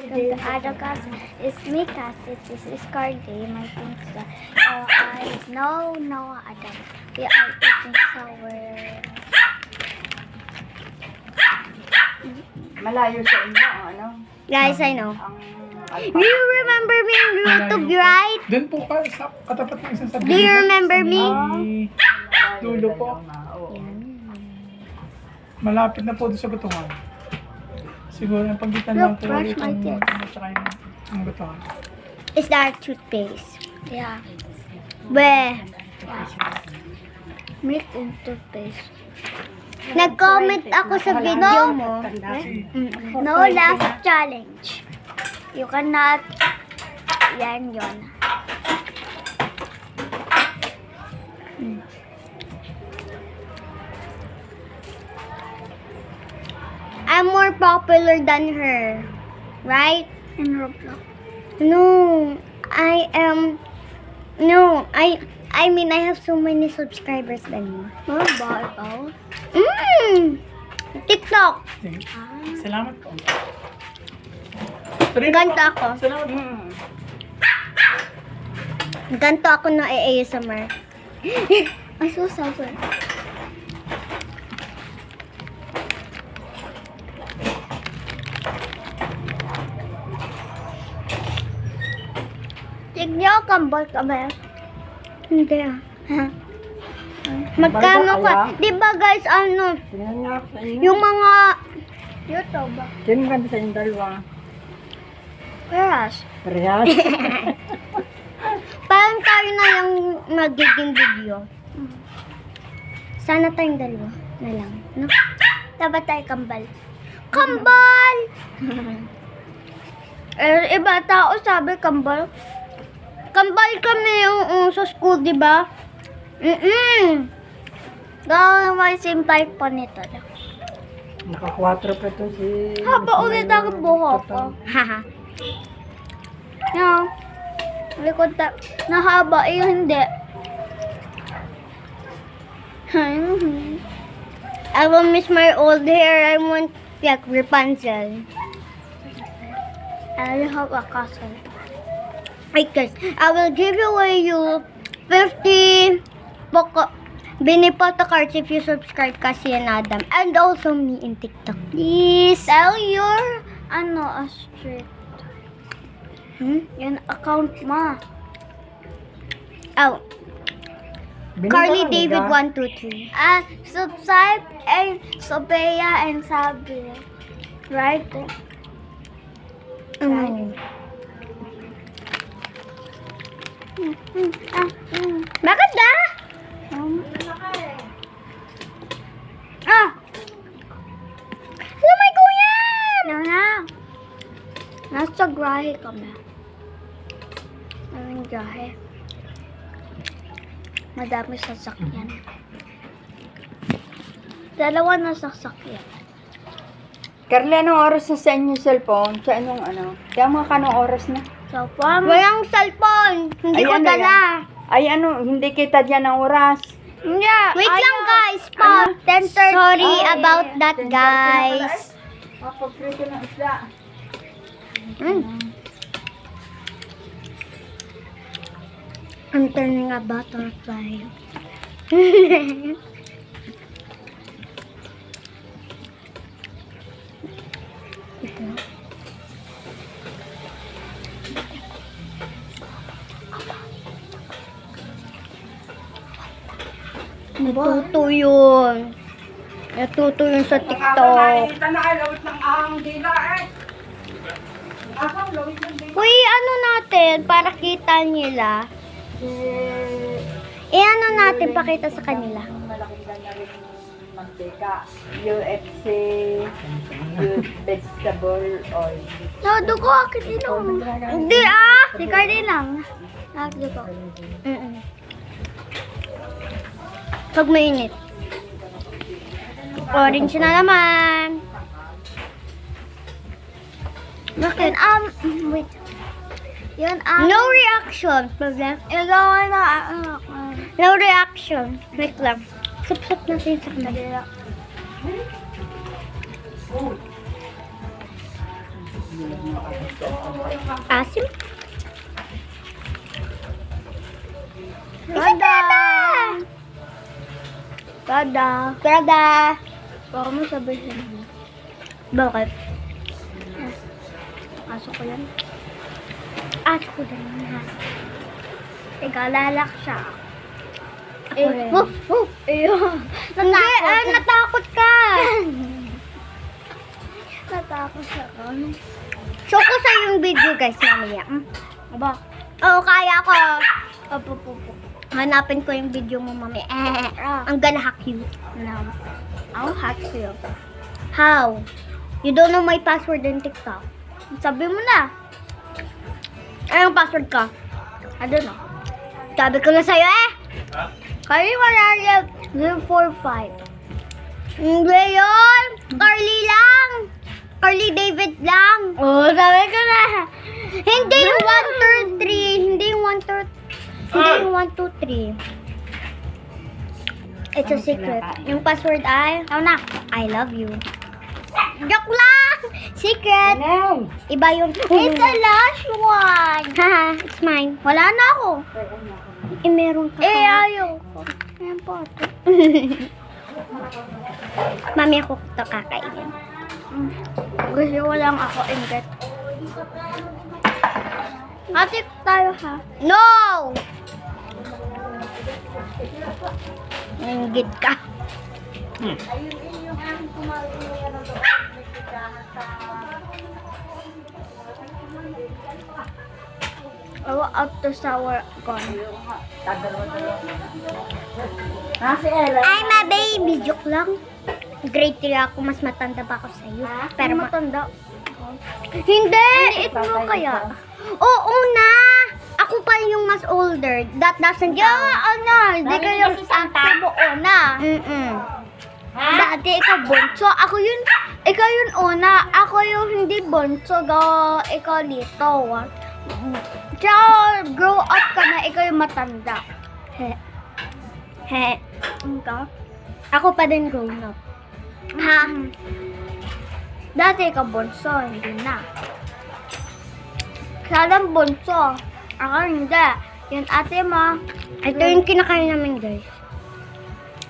welcome to Ada Cast. It's me, Cassie. This is Cardi, my pinsa. No, Adam. We are eating sour. Malayo sa inyo, ano? Guys, I know. Ang Do you remember me in YouTube, right? Doon po ka, sa katapat ng isang sabi. Do you remember me? Dulo po. Malapit na po doon sa Butuhan. Siguro ang pagitan lang Look, po brush ulit my ang teeth. tsaka yung Butuhan. Is that toothpaste? Yeah. Where? Milk and toothpaste. Nag-comment ako sa video mo. No laugh challenge. You cannot. Yan yun. I'm more popular than her. Right? In Roblox. No. I mean, I have so many subscribers than you. Oh, wow. TikTok. Sige. Salamat po. Ganto ako. Salamat po. Ganto ako na ASMR. I'm so sorry. Tignan kambal kami. Hindi ah. Ha? Magkano ka? Di ba guys, ano? Tingnan nga sa inyo. Yung mga YouTube. Sino maganda sa inyong dalawa? Peras. Parehas. Parang tayo na yung magiging video. Sana tayong dalawa na lang. No? Dapat tayo kambal. Kambal! Iba tao sabi kambal. Kambal kami yung sa school, di ba? Gawin mo yung simpay pa nito. Naka-4 pa ito si... Haba ulit ang buhok ko. Haha. No. Likod ta. Nahaba. Hindi. I will miss my old hair. I want like Rapunzel. I have a castle. Wait guys, I will give away you 50 Binipota cards if you subscribe kasi and Adam. And also me in TikTok. Please sell your a street. Yan account mo. Oh. Carly David 123. Subscribe and Sophia and Sabi. Right? Right. Bakit na? Lamay ko yan! Nasa grahe kami. Anong grahe? Madami sasakyan. Dalawa na sasakyan. Carly, anong oras na sa inyong cellphone? Sa anong ano? Kaya mga kanong oras na? Cellphone? Walang cellphone. Hindi ko ano dala. Ay ano, hindi kita dyan ng oras. Yeah. Wait lang guys. Pa. 10:30. Sorry about that guys. Pag-prito ng isla. I'm turning a butterfly. Natuto yun. Natuto yun sa TikTok. Uy, ano natin para kita nila. Ano natin pakita sa kanila. Malaking ganda rin mantika. UFC, youth vegetable oil. Dugo, akin din Hindi ah! Si Cardi lang. Dugo. Pag mainit. Orange na naman. Bakit? Wait. Yun, no reaction. Problem. Igawa na, no reaction. Wait lang. Sup-sup natin sa kanila. Asim? Prada! Prada! Prada! Baka mo sabihin. Bakit? Aso ko yan. Aso ko din yan. Ikaw, lalak siya. Ako rin. Natakot. Natakot ka. Natakot siya. Show ko sa yung video guys mamaya. Aba? Oo, kaya ko. Opo. Hanapin ko yung video mo mamaya. I'm gonna hack you. No. I'll hack you. How? You don't know my password in TikTok. Sabi mo na. Anong password ka? I don't know. Sabi ko na sa'yo eh. Carly Mararia 045. Hindi yun. Carly lang. Carly David lang. Oh, sabi ko na. Hindi yung 1, 2, 3. Hindi yung 1, 2, 3. It's a secret. Yung password ay, I love you. Joke lang! Secret! Ano? Iba yung... It's the last one! Haha, it's mine. Wala na ako. Meron ka. Ayaw ko. Ayan po. Mami, ako ito kakainin. Gusto ko lang ako ingat. Ate tayo ha? No! Inggit ka. Out the sour gone. Si Ella. I'm a baby. Joke lang. Grade 3 ako. Mas matanda pa ako sa'yo. Pero matanda. Hindi! It mo kaya. Oo na! Ako pa yung mas older. That doesn't count. Hindi kayo ate mo una. Dati ikaw bonso. Ako yun. Ikaw yun una. Ako yung hindi bonso. Ikaw dito. Tsaka grow up ka na. Ikaw yung matanda. He. Ako pa din grown up. Ha? Dati ikaw bonso. Hindi na. Salang bonso. Ako hindi. Yan ate mo. Ito yung kinakain namin guys.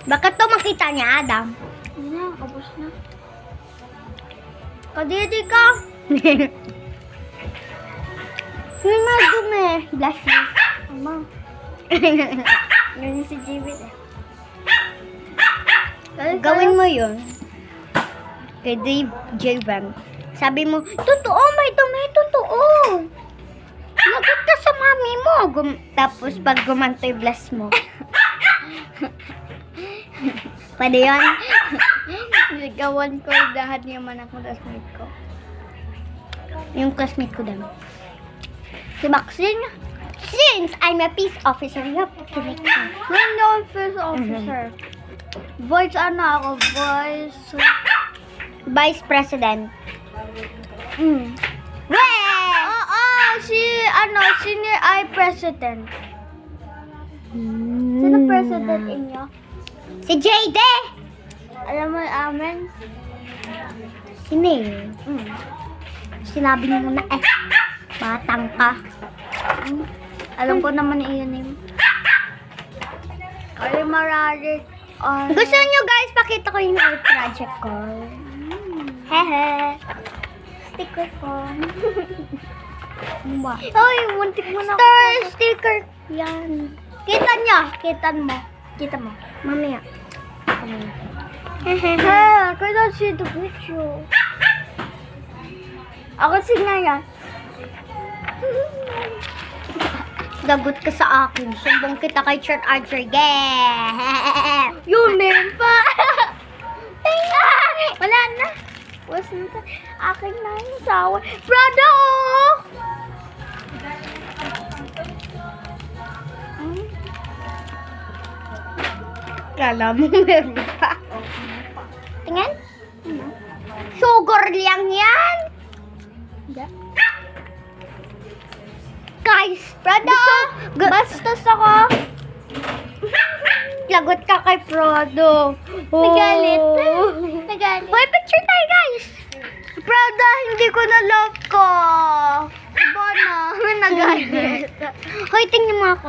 Bakit to makita niya, Adam? Hindi na, kabos na. Kadidi ka. May madumi. Bless you. Ama. Ganyan si David eh. Gawin mo yun. Kay Dave J-Van. Sabi mo, totoo, may dumi, totoo. Lagot ka sa mami mo. Tapos pag gumanto yung bless mo. Pwede yun? Nagawan ko lahat naman ang classmate ko. Yung classmate ko din. Si Maxine. Since I'm a peace officer, you have to make sense. I'm no peace officer. Vice ano ako? Vice President. Oo, sino ay president? Sino president inyo? Si JD! Alam mo amin? Si May. Sinabi mo na eh. Batang ka. Alam ko naman iyon name. Kali marari. Gusto nyo guys, pakita ko yung art project ko. Hehe. Sticker ko. Ay, muntik mo na. Star sticker. Yan. Kita nyo. Kita mo. Mamaya. Hehehe. I can't see the picture. Ako yan. Lagot ka sa akin. Sumbong kita kay Church Archer. Yun, meron pa. Wala na. Wasn't akin na yung sawa. Prada! Kala mo meron pa. Tingnan. Sugar lang yan. Guys, Prada! Bastos ako. Lagot ka kay Prado. Nagalit. Hoy, picture tayo, guys. Prada, hindi ko na love ko. Iba na. Nagalit. Hoy, tingnan mo ako.